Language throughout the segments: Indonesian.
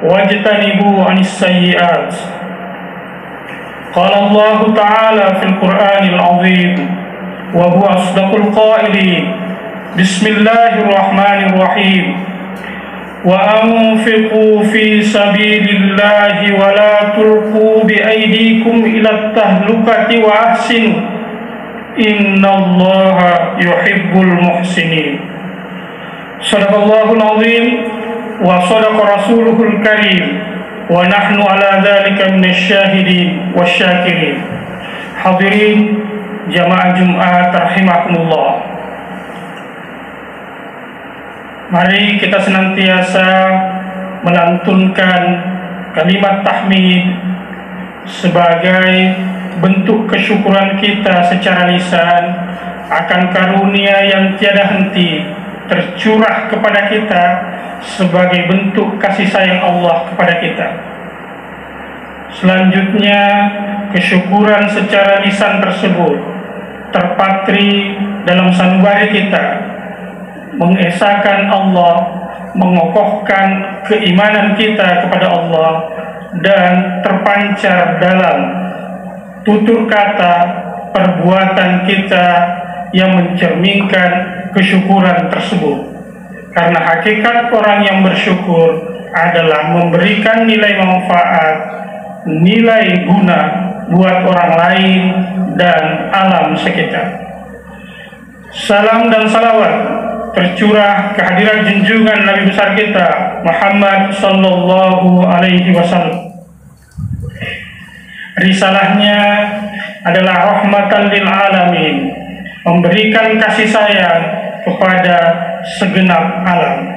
واجتنبوا عن السيئات. قال الله تعالى في القرآن العظيم وهو أصدق القائلين: بسم الله الرحمن الرحيم وأنفقوا في سبيل الله ولا تلقوا بأيديكم إلى التهلكة وأحسنوا إن الله يحب المحسنين. صدق الله العظيم وصدق رسوله الكريم ونحن على ذلك من الشاهدين والشاكرين. Hadirin jamaah Jumat rahimakumullah. Mari kita senantiasa melantunkan kalimat tahmid sebagai bentuk kesyukuran kita secara lisan akan karunia yang tiada henti tercurah kepada kita sebagai bentuk kasih sayang Allah kepada kita. Selanjutnya, kesyukuran secara lisan tersebut terpatri dalam sanubari kita, mengesahkan Allah, mengokohkan keimanan kita kepada Allah, dan terpancar dalam tutur kata perbuatan kita yang mencerminkan kesyukuran tersebut. Karena hakikat orang yang bersyukur adalah memberikan nilai manfaat, nilai guna buat orang lain dan alam sekitar. Salam dan salawat tercurah kehadiran junjungan Nabi besar kita Muhammad sallallahu alaihi wasallam. Risalahnya adalah rahmatan lil alamin, memberikan kasih sayang kepada segenap alam.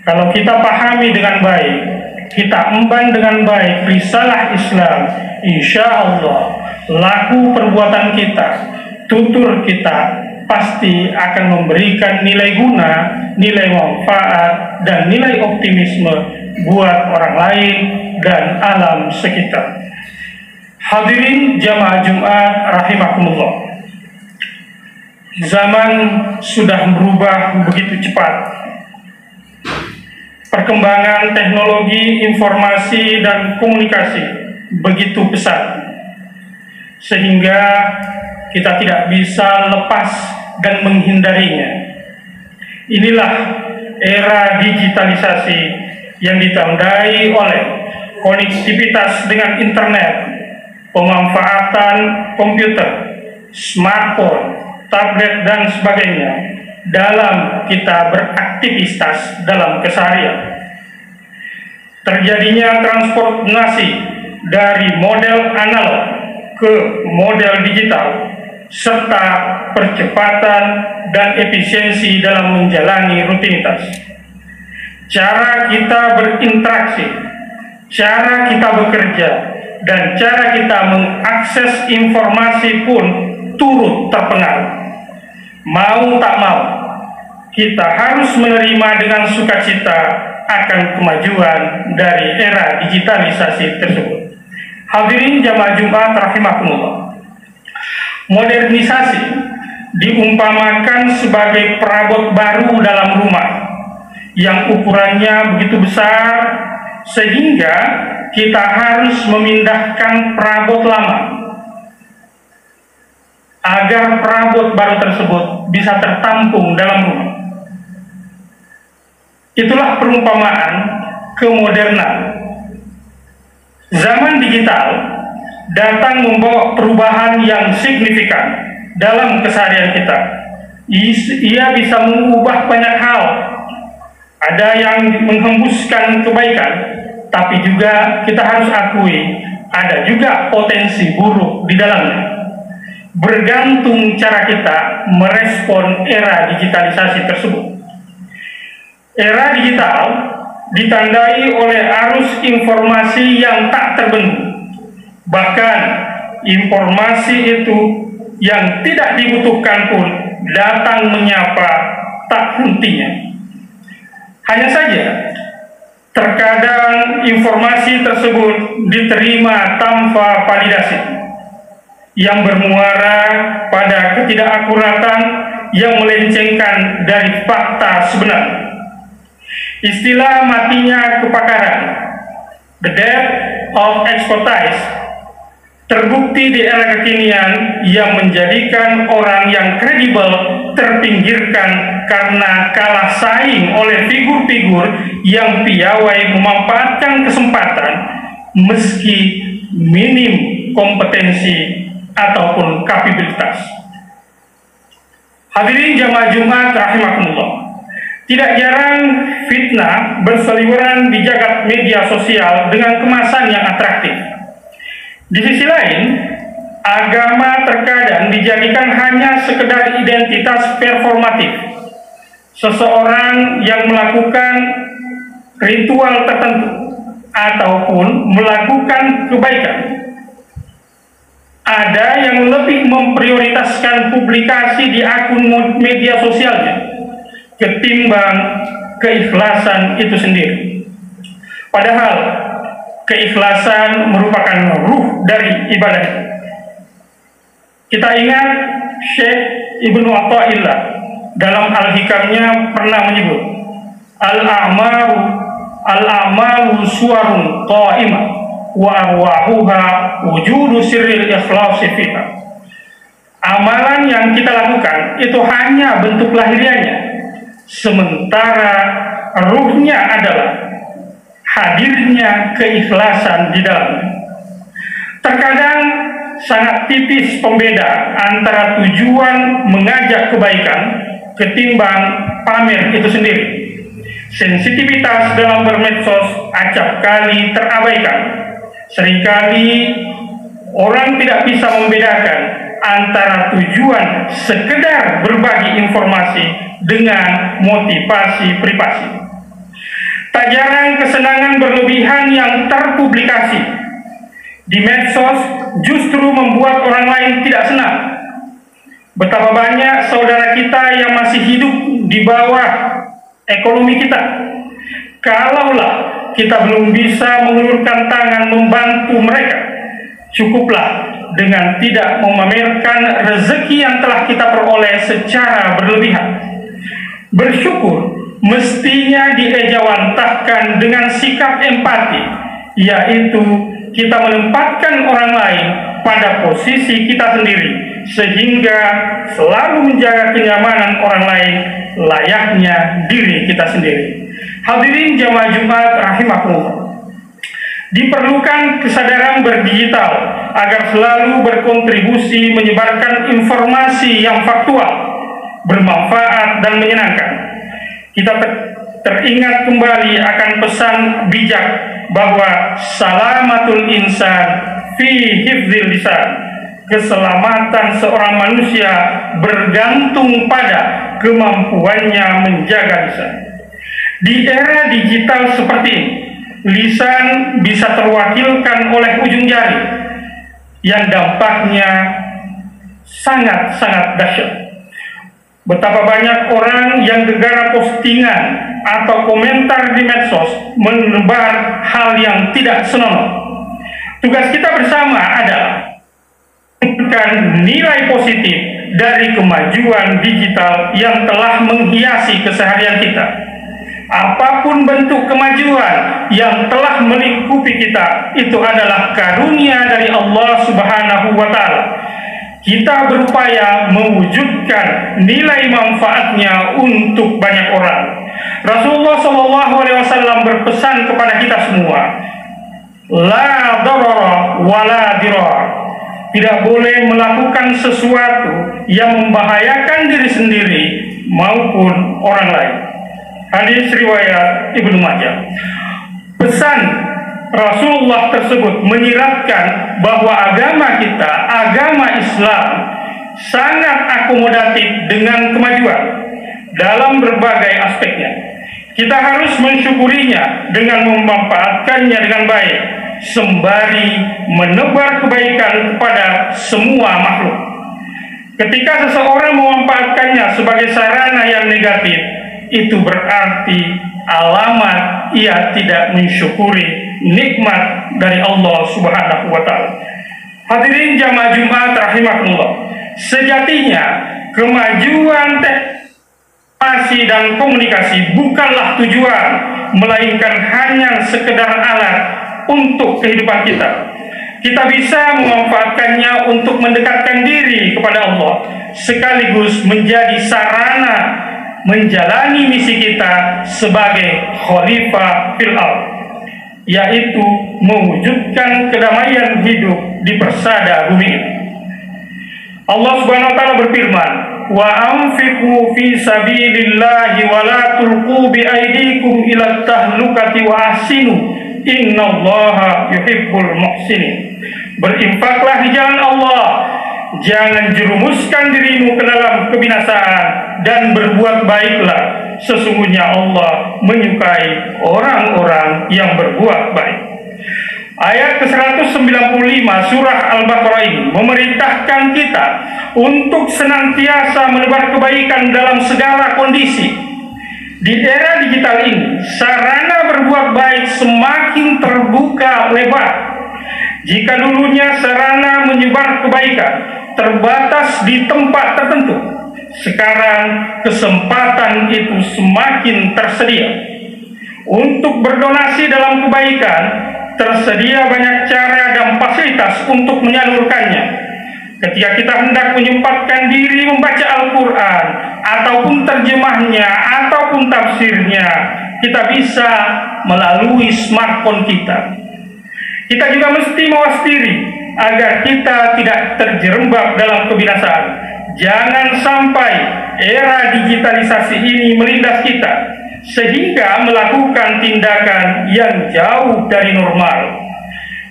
Kalau kita pahami dengan baik, kita emban dengan baik risalah Islam, insya Allah laku perbuatan kita, tutur kita pasti akan memberikan nilai guna, nilai manfaat, dan nilai optimisme buat orang lain dan alam sekitar. Hadirin jamaah Jumat rahimakumullah. Zaman sudah berubah begitu cepat. Perkembangan teknologi informasi dan komunikasi begitu pesat, sehingga kita tidak bisa lepas dan menghindarinya. Inilah era digitalisasi yang ditandai oleh konektivitas dengan internet, pemanfaatan komputer, smartphone, tablet, dan sebagainya dalam kita beraktivitas dalam keseharian. Terjadinya transformasi dari model analog ke model digital, serta percepatan dan efisiensi dalam menjalani rutinitas. Cara kita berinteraksi, cara kita bekerja, dan cara kita mengakses informasi pun turut terpengaruh. Mau tak mau, kita harus menerima dengan sukacita akan kemajuan dari era digitalisasi tersebut. Hadirin jamaah Jumat rahimakumullah. Modernisasi diumpamakan sebagai perabot baru dalam rumah yang ukurannya begitu besar sehingga kita harus memindahkan perabot lama agar perabot baru tersebut bisa tertampung dalam rumah. Itulah perumpamaan kemodernan. Zaman digital datang membawa perubahan yang signifikan dalam keseharian kita. Ia bisa mengubah banyak hal. Ada yang menghembuskan kebaikan, tapi juga kita harus akui ada juga potensi buruk di dalamnya. Bergantung cara kita merespon era digitalisasi tersebut. Era digital ditandai oleh arus informasi yang tak terbendung. Bahkan informasi itu yang tidak dibutuhkan pun datang menyapa tak hentinya. Hanya saja terkadang informasi tersebut diterima tanpa validasi, yang bermuara pada ketidakakuratan yang melencengkan dari fakta sebenarnya. Istilah matinya kepakaran, the death of expertise, terbukti di era kekinian yang menjadikan orang yang kredibel terpinggirkan karena kalah saing oleh figur-figur yang piawai memanfaatkan kesempatan meski minim kompetensi ataupun kapabilitas. Hadirin jamaah Jumat rahimakumullah, tidak jarang fitnah berseliweran di jagat media sosial dengan kemasan yang atraktif. Di sisi lain, agama terkadang dijadikan hanya sekedar identitas performatif. Seseorang yang melakukan ritual tertentu ataupun melakukan kebaikan. Ada yang lebih memprioritaskan publikasi di akun media sosialnya ketimbang keikhlasan itu sendiri. Padahal keikhlasan merupakan ruh dari ibadah. Kita ingat Syekh Ibnu Athaillah dalam Al-Hikamnya pernah menyebut al-a'malu suwarun qa'imah wa arwahuha wujudu sirril ikhlasi fiha. Amalan yang kita lakukan itu hanya bentuk lahirianya, sementara ruhnya adalah hadirnya keikhlasan di dalamnya. Terkadang sangat tipis pembeda antara tujuan mengajak kebaikan ketimbang pamer itu sendiri. Sensitivitas dalam bermedsos acap kali terabaikan. Seringkali orang tidak bisa membedakan antara tujuan sekedar berbagi informasi dengan motivasi privasi. Tak jarang kesenangan berlebihan yang terpublikasi di medsos justru membuat orang lain tidak senang. Betapa banyak saudara kita yang masih hidup di bawah ekonomi kita. Kalaulah kita belum bisa mengulurkan tangan membantu mereka, cukuplah dengan tidak memamerkan rezeki yang telah kita peroleh secara berlebihan. Bersyukur mestinya diejawantahkan dengan sikap empati, yaitu kita menempatkan orang lain pada posisi kita sendiri, sehingga selalu menjaga kenyamanan orang lain layaknya diri kita sendiri. Hadirin jamaah Jumat rahimakumullah, diperlukan kesadaran berdigital agar selalu berkontribusi menyebarkan informasi yang faktual, bermanfaat dan menyenangkan. Kita teringat kembali akan pesan bijak bahwa salamatul insan fi hifdzil lisan, keselamatan seorang manusia bergantung pada kemampuannya menjaga lisan. Di era digital seperti ini, lisan bisa terwakilkan oleh ujung jari yang dampaknya sangat-sangat dahsyat. Betapa banyak orang yang gegara postingan atau komentar di medsos menebar hal yang tidak senonoh. Tugas kita bersama adalah memberikan nilai positif dari kemajuan digital yang telah menghiasi keseharian kita. Apapun bentuk kemajuan yang telah melingkupi kita, itu adalah karunia dari Allah Subhanahu wa Ta'ala. Kita berupaya mewujudkan nilai manfaatnya untuk banyak orang. Rasulullah SAW berpesan kepada kita semua, la darara wa la dirar. Tidak boleh melakukan sesuatu yang membahayakan diri sendiri maupun orang lain. Hadis riwayat Ibnu Majah. Pesan Rasulullah tersebut menyiratkan bahwa agama kita, agama Islam, sangat akomodatif dengan kemajuan dalam berbagai aspeknya. Kita harus mensyukurinya dengan memanfaatkannya dengan baik, sembari menebar kebaikan kepada semua makhluk. Ketika seseorang memanfaatkannya sebagai sarana yang negatif, itu berarti alamat ia tidak mensyukuri nikmat dari Allah Subhanahu wa Ta'ala. Hadirin jamaah Jumat rahimakumullah, sejatinya kemajuan Informasi dan komunikasi bukanlah tujuan, melainkan hanya sekedar alat untuk kehidupan kita. Kita bisa memanfaatkannya untuk mendekatkan diri kepada Allah, sekaligus menjadi sarana menjalani misi kita sebagai khalifah fil ardh, yaitu mewujudkan kedamaian hidup di persada bumi ini. Allah Subhanahu wa taala berfirman, "Wa anfiqu fi sabilillahi wa la tulqu bi aydikum ila tahlukati wa ahsinu innallaha yuhibbul muhsinin." Berinfaklah di jalan Allah, jangan jerumuskan dirimu ke dalam kebinasaan, dan berbuat baiklah, sesungguhnya Allah menyukai orang-orang yang berbuat baik. Ayat ke-195 surah Al-Baqarah ini memerintahkan kita untuk senantiasa menebar kebaikan dalam segala kondisi. Di era digital ini, sarana berbuat baik semakin terbuka lebar. Jika dulunya sarana menyebar kebaikan terbatas di tempat tertentu, sekarang kesempatan itu semakin tersedia. Untuk berdonasi dalam kebaikan, tersedia banyak cara dan fasilitas untuk menyalurkannya. Ketika kita hendak menyempatkan diri membaca Al-Quran, ataupun terjemahnya, ataupun tafsirnya, kita bisa melalui smartphone kita. Kita juga mesti mawas diri agar kita tidak terjerembab dalam kebinasaan. Jangan sampai era digitalisasi ini melindas kita, sehingga melakukan tindakan yang jauh dari normal.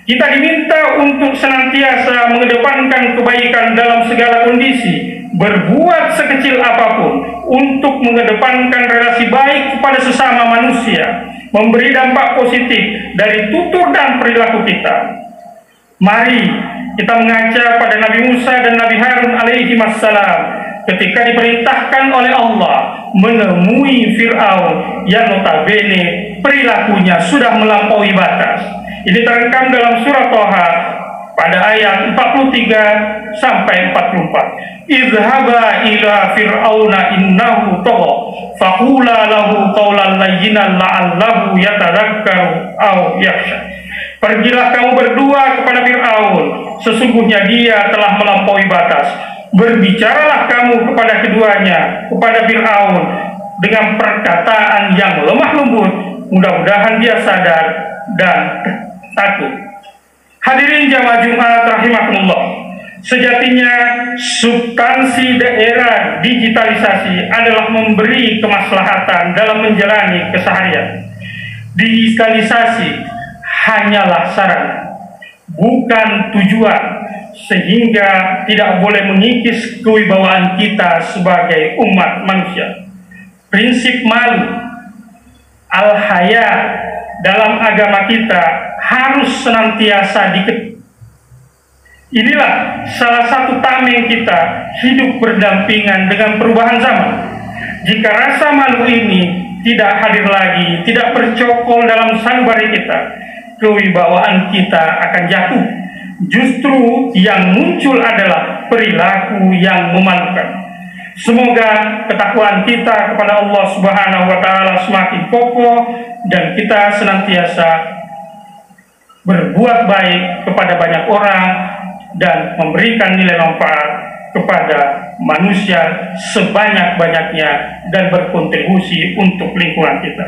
Kita diminta untuk senantiasa mengedepankan kebaikan dalam segala kondisi, berbuat sekecil apapun untuk mengedepankan relasi baik kepada sesama manusia, memberi dampak positif dari tutur dan perilaku kita. Mari kita mengaca pada Nabi Musa dan Nabi Harun alaihi wassalam ketika diperintahkan oleh Allah menemui Fir'aun yang notabene perilakunya sudah melampaui batas. Ini terangkan dalam surah Thaha pada ayat 43 sampai 44. Izhaba ila fir'auna innahu tagha faqula lahu qawlan layyinan la'allahu yatadhakkaru aw yakhsha. Pergilah kamu berdua kepada Fir'aun, sesungguhnya dia telah melampaui batas. Berbicaralah kamu kepada keduanya, kepada Fir'aun, dengan perkataan yang lemah lembut, mudah-mudahan dia sadar dan takut. Hadirin jamaah Jumat rahimakumullah, sejatinya substansi daerah digitalisasi adalah memberi kemaslahatan dalam menjalani keseharian. Digitalisasi hanyalah sarana, bukan tujuan, sehingga tidak boleh mengikis kewibawaan kita sebagai umat manusia. Prinsip malu, al-haya dalam agama kita harus senantiasa diketahui. Inilah salah satu tameng kita hidup berdampingan dengan perubahan zaman. Jika rasa malu ini tidak hadir lagi, tidak bercokol dalam sanubari kita, kewibawaan kita akan jatuh. Justru yang muncul adalah perilaku yang memalukan. Semoga ketakwaan kita kepada Allah Subhanahu wa taala semakin kokoh dan kita senantiasa berbuat baik kepada banyak orang dan memberikan nilai manfaat kepada manusia sebanyak-banyaknya dan berkontribusi untuk lingkungan kita.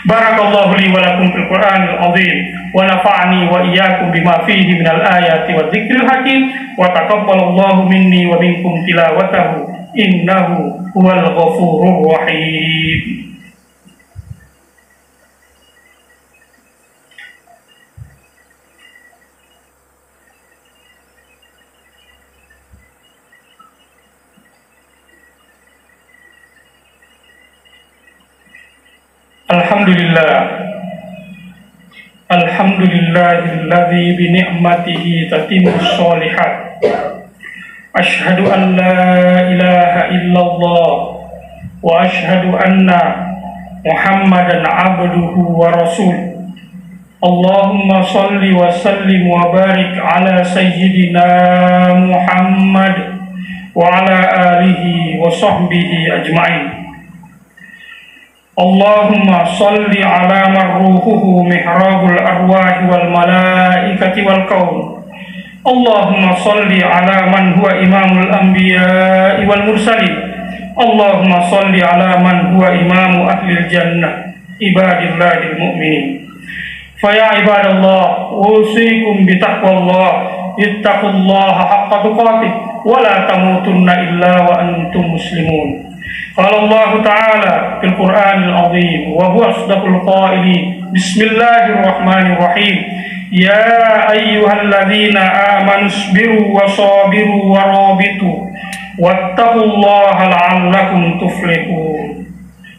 Barakallahu li wa lakum fil Qur'anil azim wa nafa'ani wa iyyakum bima fihi minal ayati wa dzikril hakim wa taqabbalallahu minni wa minkum tilawatahu innahu huwal ghafurur rahim. Alhamdulillahilladzi bi ni'matihi tatimmus sholihat. Asyhadu an la ilaha illallah wa asyhadu anna Muhammadan abduhu wa rasuluh. Allahumma salli wa sallim wa barik ala sayyidina Muhammad wa ala alihi wa sahbihi ajma'in. Allahumma salli ala man ruhuhu mihrabul arwah wal malaikati wal kaun. Allahumma salli ala man huwa imamul anbiya wal mursalin. Allahumma salli ala man huwa imamu ahlil jannah ibadillahil mu'minin. Faya ibadallah, usikum bitaqwallah, ittaqullaha haqqa tuqatih, wa la tamutunna illa wa antum muslimun. Qala Allah Ta'ala fil Qur'anil Azim wa huwa asdaqul qailin. Bismillahirrahmanirrahim. Ya ayyuhalladzina amanu isbiru wa sabiru wa rabitu wattaqullaha la'allakum tuflihun.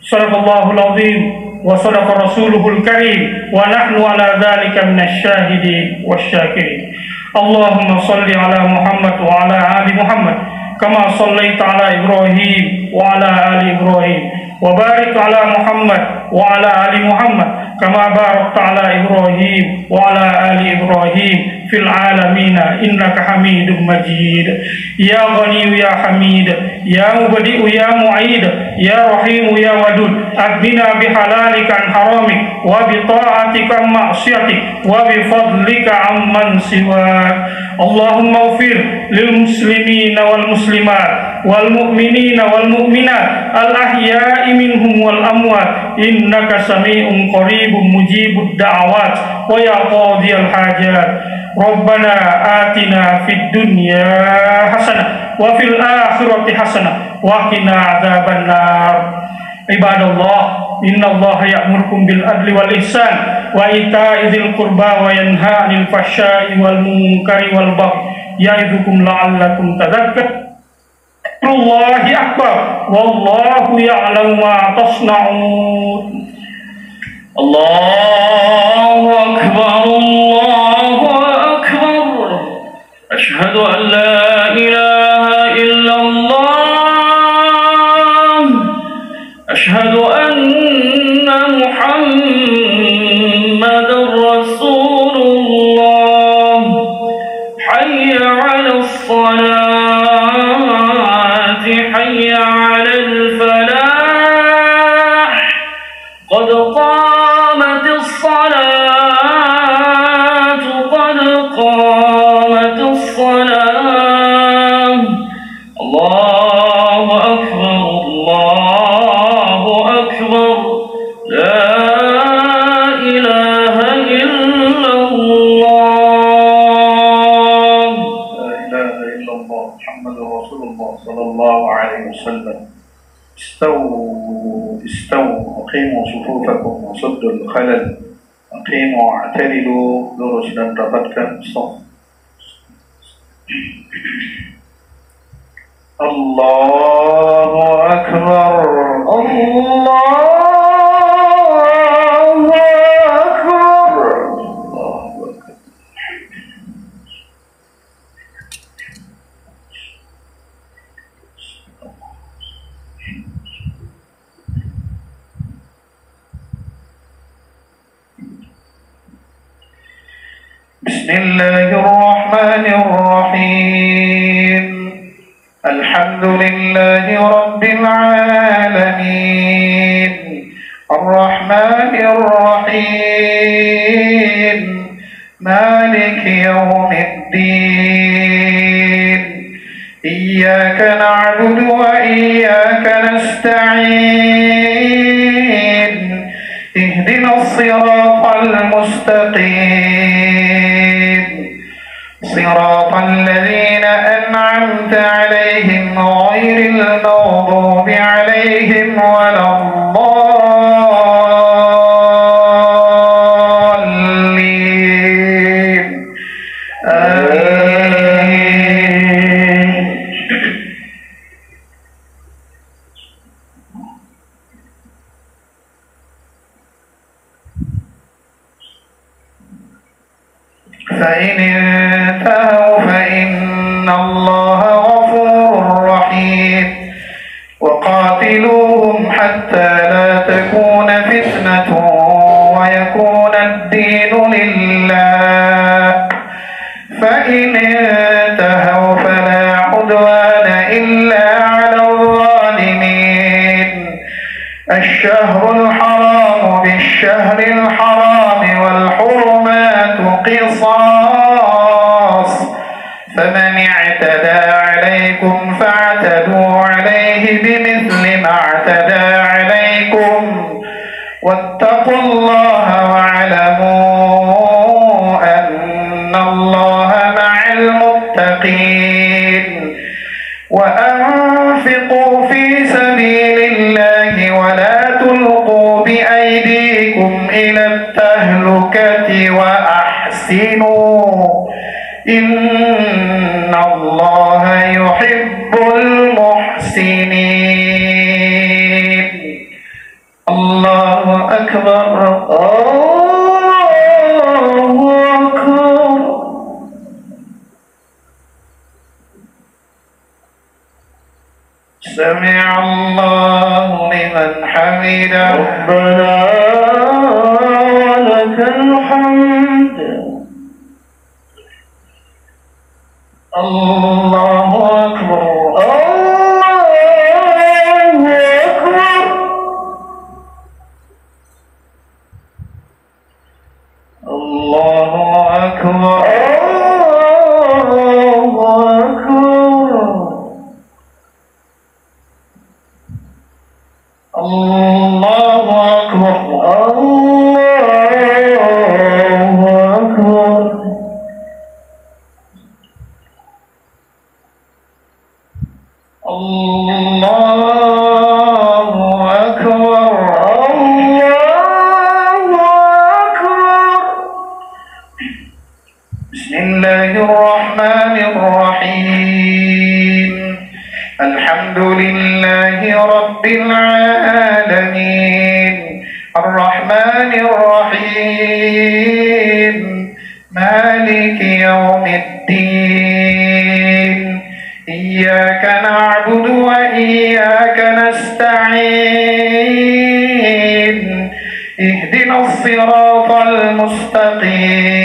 Shadaqallahul azim wa sadaqa rasuluhul karim wa nahnu ala dzalika minasy syahidin wasyakirin. Allahumma shalli ala Muhammad wa ala ali Muhammad kama shallaita ala Ibrahim wa ala ali Ibrahim wa barik ala Muhammad wa ala ali Muhammad kama barakta ala Ibrahim wa ala ali Ibrahim fil alamin innaka Hamidum Majid. Ya Ghani ya Hamid, ya Mubdi ya Mu'id, ya Rahim ya Wadud, aghna bihalalika an haramik wa bi ta'atika an ma'siyatik wa bi fadlika amman siwak. Allahumma ighfir lil muslimina wal muslimat wal mu'minina wal mu'minat al ahya'i minhum wal amwat innaka sami'un qaribun mujibud da'awat wa ya qadiyal hajat. Rabbana atina fid dunya hasanah wa fil akhirati hasanah wa qina adzabannar. Ibadallah, innallaha ya'murukum bil adli wal ihsan wa ita'i dzil qurba wa yanha 'anil fahsya'i wal munkari wal baghi ya'idzukum la'allakum tadhakkarun. Allahi akbar wallahu ya'lamu ma tasna'un. Allahu akbar, Allahu akbar. Asyhadu an la ilaha illallah. Asyhadu anna Muhammadar Rasulullah. Hayya 'alas salati, hayya 'alal falah. Qad qamatis salatu, qad qamatis salah. Allahu akbar, Allahu akbar. La ilaha illallah. La ilaha illallah Muhammadur Rasulullah sallallahu alaihi wasallam. استووا أقيموا صفوفكم وسدوا الخلل أقيموا واعتدلوا. lurus dan rapatkan saf. Allahu akbar, Allahu akbar, Allahu akbar. Bismillahirrahmanirrahim. Alhamdulillahi rabbil alamin. Ar-Rahmanir Rahim. Maliki yawmiddin. Iyyaka na'budu wa iyyaka nasta'in. Ihdinas siratal mustaqim. Siratal ladzina an'amta 'alaihim ghairil maghdubi 'alaihim waladdallin. Amin. فإن انتهوا فإن الله غفور رحيم. وقاتلوهم حتى لا تكون فتنة ويكون الدين لله. فإن انتهوا فلا عدوان إلا على الظالمين. الشهر الشهر الحرام والحرمات قصاص فمن اعتدى عليكم فاعتدوا عليه بمثل ما اعتدى عليكم واتقوا الله واعلموا أن الله مع المتقين وأنفقوا في سبيل الله ولا تلقوا بأيديكم إلى التهلكة وأحسنوا إن الله يحب المحسنين. الله أكبر. الله أكبر. سمع الله لمن حمده. ربنا ولك الحمد. الله أكبر. الله أكبر. الله أكبر. الله أكبر. الله أكبر. الله أكبر. الله أكبر. الله أكبر. بسم الله الرحمن الرحيم. الحمد لله رب العالمين الرحمن الرحيم مالك يوم الدين إياك نعبد وإياك نستعين اهدنا الصراط المستقيم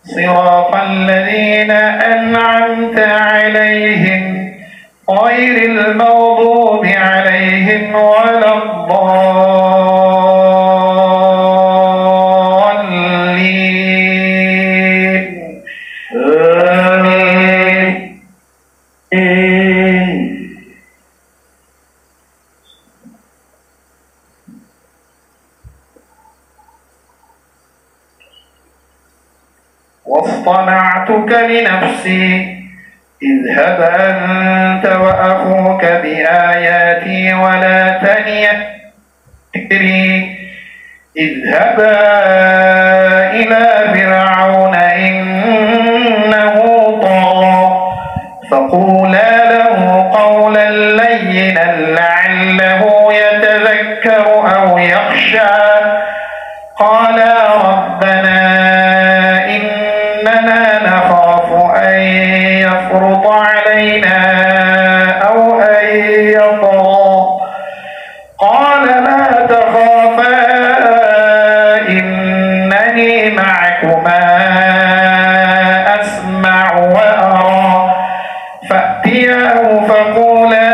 صراط الذين أنعمت عليهم غير المغضوب عليهم ولا الضالين. آمين. واصطنعتك لنفسي اذهب أنت وأخوك بآياتي ولا تنيا ذكري اذهبا إلى فرعون إنه طغى فقولا له قولا لينا لعله يتذكر أو يخشى قالا ربنا إننا نخاف أن يفرط علينا أو أن يطغى قال لا تخافا إنني معكما أسمع وأرى فأتياه فقولا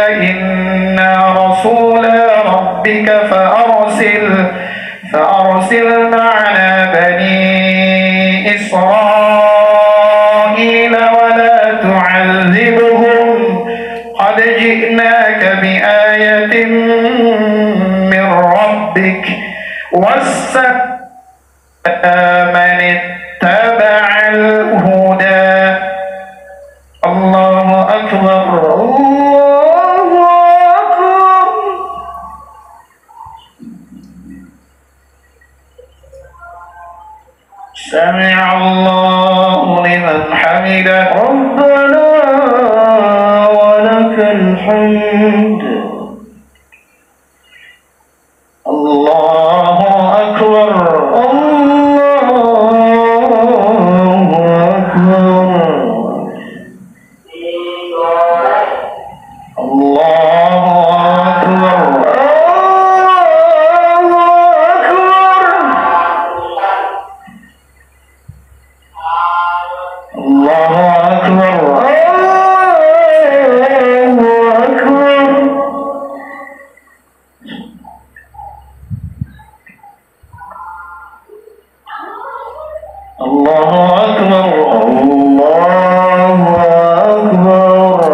إنا رسولا ربك فأرسل معنا بني إسرائيل ولا تعذبهم قد جئناك بآية من ربك من اتبع الهدى. الله أكبر. الله أكبر. سمع الله لمن حمده. ربنا ولك الحمد. الله أكبر. الله أكبر. الله أكبر.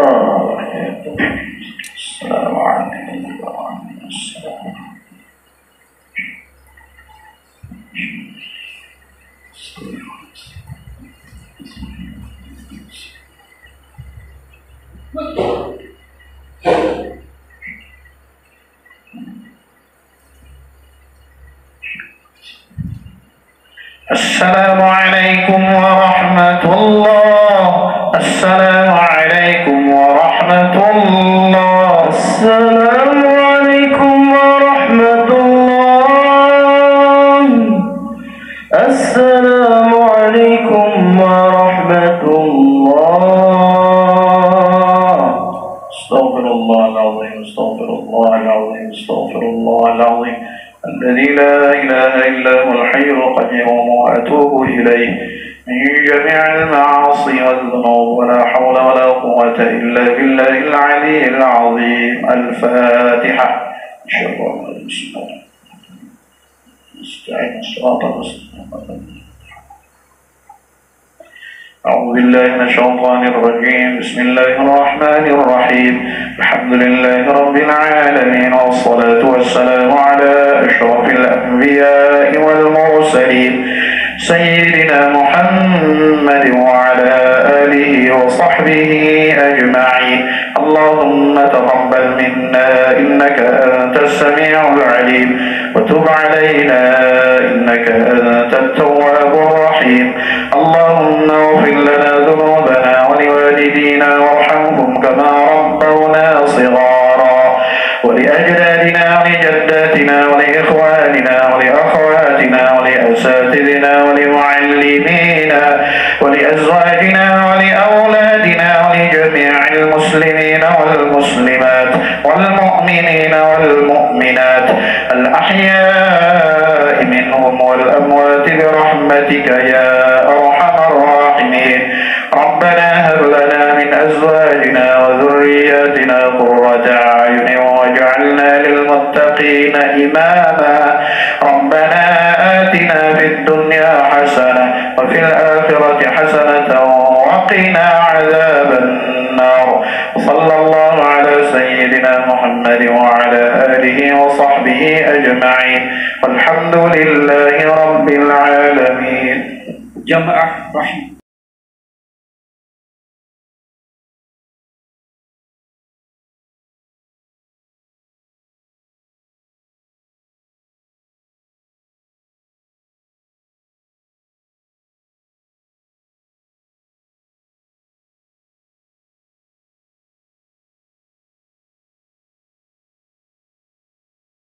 السلام عليكم ورحمة الله. السلام عليكم ورحمة الله. السلام عليكم ورحمة الله. السلام عليكم ورحمة الله. السلام عليكم ورحمة الله. استغفر الله العظيم. استغفر الله العظيم. استغفر الله العظيم الذي لا إله إلا هو الحي القيوم وأتوب إليه من جميع المعاصي والذنوب ولا حول ولا قوة إلا بالله العلي العظيم. الفاتحة. إن شاء الله نستعين الصراط المستقيم. أعوذ بالله من الشيطان الرجيم. بسم الله الرحمن الرحيم. الحمد لله رب العالمين والصلاة والسلام على أشرف الأنبياء والمرسلين سيدنا محمد وعلى آله وصحبه أجمعين. اللهم تقبل منا إنك أنت السميع العليم وتب علينا إنك أنت التواب الرحيم. اللهم اغفر لنا ذنوبنا ولوالدينا وارحمهم كما ربونا صغارا ولأجدادنا ولجداتنا ولإخواننا ولأخواتنا ولأساتذتنا ولمعلمينا ولأزواجنا ولأولادنا ولجميع المسلمين والمسلمات والمؤمنين والمؤمنات الأحياء منهم والأموات برحمتك يا أرحم الراحمين. ربنا هب لنا من أزواجنا وذرياتنا قرة أعين واجعلنا للمتقين إماما. ربنا آتنا في الدنيا حسنة وفي الآخرة حسنة وقنا عذاب النار. صلى الله على سيدنا محمد وعلى آله وصحبه أجمعين والحمد لله رب العالمين. Jamaah rahim